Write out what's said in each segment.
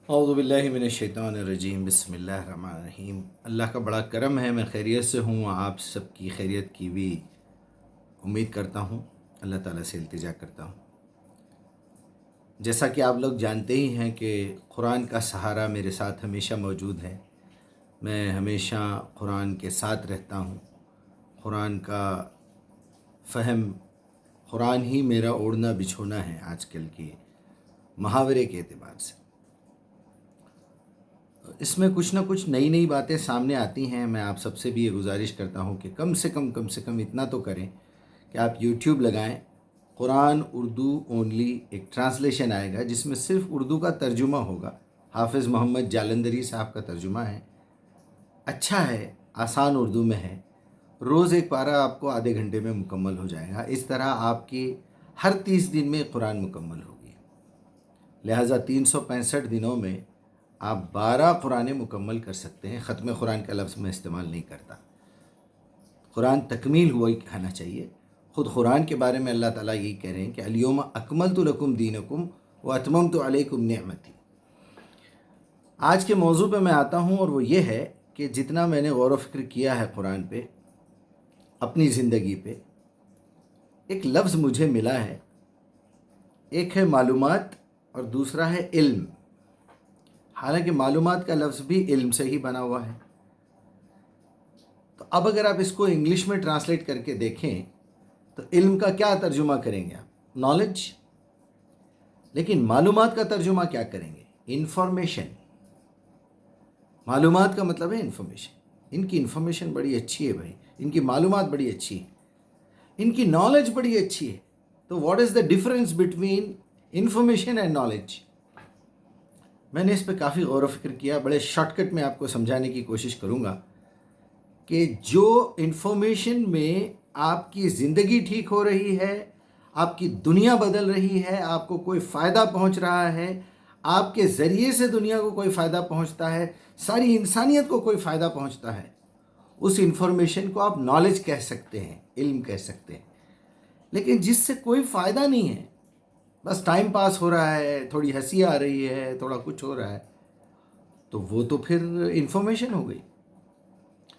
اعوذ باللہ من الشیطان الرجیم، بسم اللہ الرحمن الرحیم۔ اللہ کا بڑا کرم ہے، میں خیریت سے ہوں، آپ سب کی خیریت کی بھی امید کرتا ہوں، اللہ تعالیٰ سے التجا کرتا ہوں۔ جیسا کہ آپ لوگ جانتے ہی ہیں کہ قرآن کا سہارا میرے ساتھ ہمیشہ موجود ہے، میں ہمیشہ قرآن کے ساتھ رہتا ہوں، قرآن کا فہم، قرآن ہی میرا اوڑھنا بچھونا ہے آج کل کے محاورے کے اعتبار سے۔ اس میں کچھ نہ کچھ نئی نئی باتیں سامنے آتی ہیں۔ میں آپ سب سے بھی یہ گزارش کرتا ہوں کہ کم سے کم اتنا تو کریں کہ آپ یوٹیوب لگائیں، قرآن اردو اونلی ایک ٹرانسلیشن آئے گا جس میں صرف اردو کا ترجمہ ہوگا، حافظ محمد جالندھری صاحب کا ترجمہ ہے، اچھا ہے، آسان اردو میں ہے، روز ایک پارہ آپ کو آدھے گھنٹے میں مکمل ہو جائے گا۔ اس طرح آپ کی ہر 30 دن میں قرآن مکمل ہوگی، لہٰذا 365 دنوں میں آپ 12 قرآن مکمل کر سکتے ہیں۔ ختم قرآن کا لفظ میں استعمال نہیں کرتا، قرآن تکمیل ہوا ہی کہنا چاہیے۔ خود قرآن کے بارے میں اللہ تعالیٰ یہی کہہ رہے ہیں کہ الیوم اکملت لکم دینکم واتممت علیکم نعمتی۔ آج کے موضوع پہ میں آتا ہوں، اور وہ یہ ہے کہ جتنا میں نے غور و فکر کیا ہے قرآن پہ، اپنی زندگی پہ، ایک لفظ مجھے ملا ہے، ایک ہے معلومات اور دوسرا ہے علم۔ حالانکہ معلومات کا لفظ بھی علم سے ہی بنا ہوا ہے۔ تو اب اگر آپ اس کو انگلش میں ٹرانسلیٹ کر کے دیکھیں تو علم کا کیا ترجمہ کریں گے آپ؟ نالج۔ لیکن معلومات کا ترجمہ کیا کریں گے؟ انفارمیشن۔ معلومات کا مطلب ہے انفارمیشن۔ ان کی انفارمیشن بڑی اچھی ہے بھائی، ان کی معلومات بڑی اچھی ہے، ان کی نالج بڑی اچھی ہے۔ تو what is the difference between information and knowledge? میں نے اس پہ کافی غور و فکر کیا، بڑے شارٹ کٹ میں آپ کو سمجھانے کی کوشش کروں گا کہ جو انفارمیشن میں آپ کی زندگی ٹھیک ہو رہی ہے، آپ کی دنیا بدل رہی ہے، آپ کو کوئی فائدہ پہنچ رہا ہے، آپ کے ذریعے سے دنیا کو کوئی فائدہ پہنچتا ہے، ساری انسانیت کو کوئی فائدہ پہنچتا ہے، اس انفارمیشن کو آپ نالج کہہ سکتے ہیں، علم کہہ سکتے ہیں۔ لیکن جس سے کوئی فائدہ نہیں ہے، بس ٹائم پاس ہو رہا ہے، تھوڑی ہنسی آ رہی ہے، تھوڑا کچھ ہو رہا ہے، تو وہ تو پھر انفارمیشن ہو گئی۔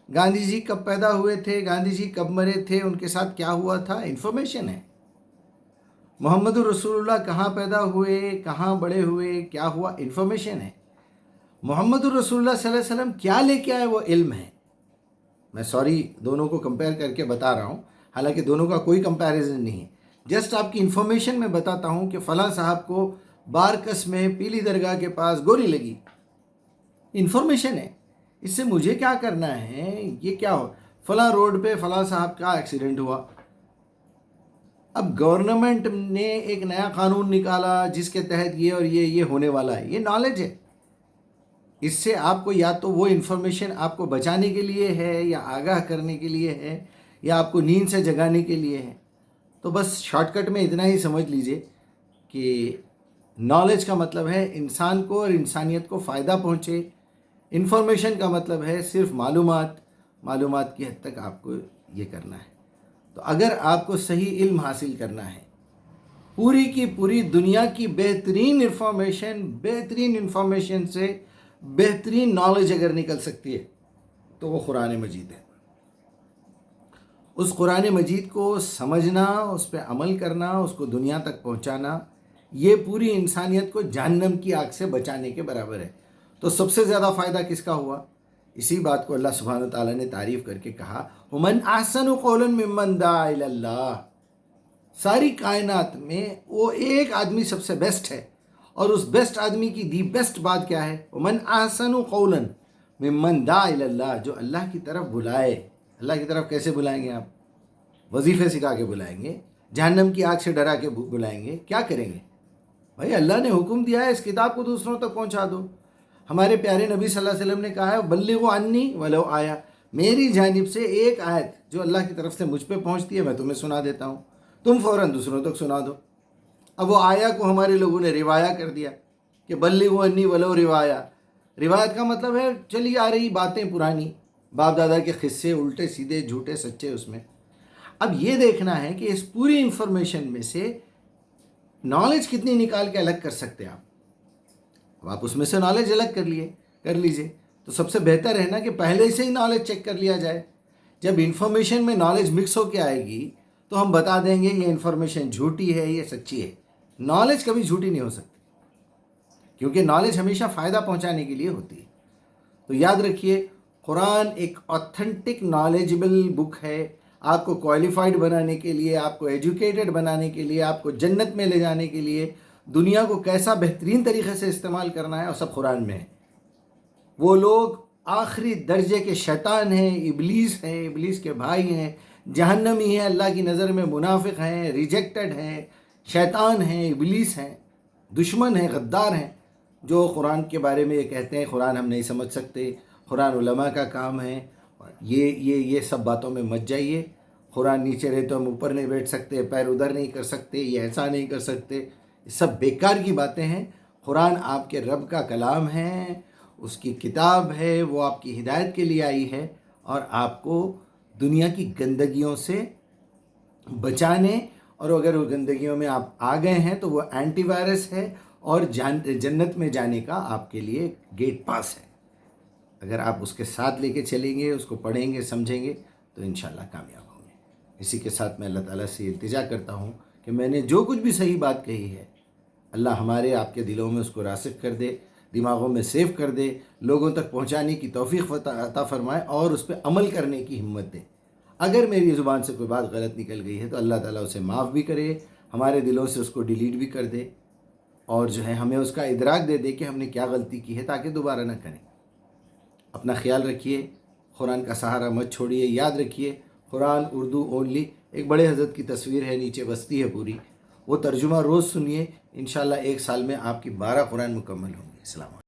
گاندھی جی کب پیدا ہوئے تھے، گاندھی جی کب مرے تھے، ان کے ساتھ کیا ہوا تھا، انفارمیشن ہے۔ محمد رسول اللہ کہاں پیدا ہوئے، کہاں بڑے ہوئے، کیا ہوا، انفارمیشن ہے۔ محمد رسول اللہ صلی اللہ علیہ وسلم کیا لے کے آئے، وہ علم ہے۔ میں دونوں کو کمپیئر کر کے بتا رہا ہوں، حالانکہ دونوں کا کوئی کمپیریزن نہیں ہے، جسٹ آپ کی انفارمیشن میں بتاتا ہوں کہ فلاں صاحب کو بارکس میں پیلی درگاہ کے پاس گولی لگی، انفارمیشن ہے۔ اس سے مجھے کیا کرنا ہے، یہ کیا ہو، فلاں روڈ پہ فلاں صاحب کا ایکسیڈنٹ ہوا۔ اب گورنمنٹ نے ایک نیا قانون نکالا جس کے تحت یہ اور یہ ہونے والا ہے، یہ نالج ہے۔ اس سے آپ کو یا تو وہ انفارمیشن آپ کو بچانے کے لیے ہے، یا آگاہ کرنے کے لیے ہے، یا آپ کو نیند سے جگانے کے لیے ہے۔ تو بس شارٹ کٹ میں اتنا ہی سمجھ لیجئے کہ نالج کا مطلب ہے انسان کو اور انسانیت کو فائدہ پہنچے، انفارمیشن کا مطلب ہے صرف معلومات کی حد تک آپ کو یہ کرنا ہے۔ تو اگر آپ کو صحیح علم حاصل کرنا ہے، پوری کی پوری دنیا کی بہترین انفارمیشن سے بہترین نالج اگر نکل سکتی ہے تو وہ قرآن مجید ہے۔ اس قرآن مجید کو سمجھنا، اس پہ عمل کرنا، اس کو دنیا تک پہنچانا، یہ پوری انسانیت کو جہنم کی آگ سے بچانے کے برابر ہے۔ تو سب سے زیادہ فائدہ کس کا ہوا؟ اسی بات کو اللہ سبحانہ وتعالیٰ نے تعریف کر کے کہا، وَمَنْ أَحْسَنُ قَوْلًا مِّمَّنْ دَعَا إِلَى اللَّهِ۔ ساری کائنات میں وہ ایک آدمی سب سے بیسٹ ہے، اور اس بیسٹ آدمی کی دی بیسٹ بات کیا ہے؟ وَمَنْ أَحْسَنُ قَوْلًا مِّمَّنْ دَعَا إِلَى اللَّهِ، جو اللہ کی طرف بلائے۔ اللہ کی طرف کیسے بلائیں گے آپ؟ وظیفے سکھا کے بلائیں گے، جہنم کی آگ سے ڈرا کے بلائیں گے، کیا کریں گے؟ بھائی اللہ نے حکم دیا ہے، اس کتاب کو دوسروں تک پہنچا دو۔ ہمارے پیارے نبی صلی اللہ علیہ وسلم نے کہا ہے، بلغوا عنی ولو آیا، میری جانب سے ایک آیت جو اللہ کی طرف سے مجھ پہ پہنچتی ہے میں تمہیں سنا دیتا ہوں، تم فوراً دوسروں تک سنا دو۔ اب وہ آیا کو ہمارے لوگوں نے روایا کر دیا کہ بلغوا عنی ولو روایا۔ روایت کا مطلب ہے چلی آ رہی باتیں پرانی، باپ دادا کے قصے، الٹے سیدھے جھوٹے سچے اس میں۔ اب یہ دیکھنا ہے کہ اس پوری انفارمیشن میں سے نالج کتنی نکال کے الگ کر سکتے ہیں آپ۔ اب آپ اس میں سے نالج الگ کر لیجئے. تو سب سے بہتر ہے نا کہ پہلے سے ہی نالج چیک کر لیا جائے. جب انفارمیشن میں نالج مکس ہو کے آئے گی تو ہم بتا دیں گے یہ انفارمیشن جھوٹی ہے یہ سچی ہے. نالج کبھی جھوٹی نہیں ہو سکتی کیونکہ نالج ہمیشہ فائدہ پہنچانے کے لیے ہوتی ہے. تو یاد رکھیے قرآن ایک آتھینٹک نالجبل بک ہے. آپ کو کوالیفائڈ بنانے کے لیے, آپ کو ایجوکیٹڈ بنانے کے لیے, آپ کو جنت میں لے جانے کے لیے, دنیا کو کیسا بہترین طریقے سے استعمال کرنا ہے, اور سب قرآن میں ہے. وہ لوگ آخری درجے کے شیطان ہیں, ابلیس کے بھائی ہیں, جہنمی ہیں, اللہ کی نظر میں منافق ہیں, ریجیکٹڈ ہیں, شیطان ہیں, ابلیس ہیں, دشمن ہیں, غدار ہیں, جو قرآن کے بارے میں یہ کہتے ہیں قرآن ہم نہیں سمجھ سکتے, قرآن علماء کا کام ہے. یہ سب باتوں میں مت جائیے. قرآن نیچے رہے تو ہم اوپر نہیں بیٹھ سکتے, پیر ادھر نہیں کر سکتے, یہ ایسا نہیں کر سکتے, یہ سب بیکار کی باتیں ہیں. قرآن آپ کے رب کا کلام ہے, اس کی کتاب ہے, وہ آپ کی ہدایت کے لیے آئی ہے, اور آپ کو دنیا کی گندگیوں سے بچانے, اور اگر وہ گندگیوں میں آپ آ گئے ہیں تو وہ اینٹی وائرس ہے, اور جنت میں جانے کا آپ کے لیے گیٹ پاس ہے. اگر آپ اس کے ساتھ لے کے چلیں گے, اس کو پڑھیں گے, سمجھیں گے, تو انشاءاللہ کامیاب ہوں گے. اسی کے ساتھ میں اللہ تعالیٰ سے التجا کرتا ہوں کہ میں نے جو کچھ بھی صحیح بات کہی ہے اللہ ہمارے آپ کے دلوں میں اس کو راسخ کر دے, دماغوں میں سیو کر دے, لوگوں تک پہنچانے کی توفیق عطا فرمائے, اور اس پہ عمل کرنے کی ہمت دے. اگر میری زبان سے کوئی بات غلط نکل گئی ہے تو اللہ تعالیٰ اسے معاف بھی کرے, ہمارے دلوں سے اس کو ڈیلیٹ بھی کر دے, اور جو ہے ہمیں اس کا ادراک دے دے کہ ہم نے کیا غلطی کی ہے, تاکہ دوبارہ نہ کریں. اپنا خیال رکھیے, قرآن کا سہارا مت چھوڑیے. یاد رکھیے قرآن اردو اونلی. ایک بڑے حضرت کی تصویر ہے, نیچے بستی ہے پوری, وہ ترجمہ روز سنیے, انشاءاللہ 1 سال میں آپ کی 12 قرآن مکمل ہوں گے. السلام علیکم.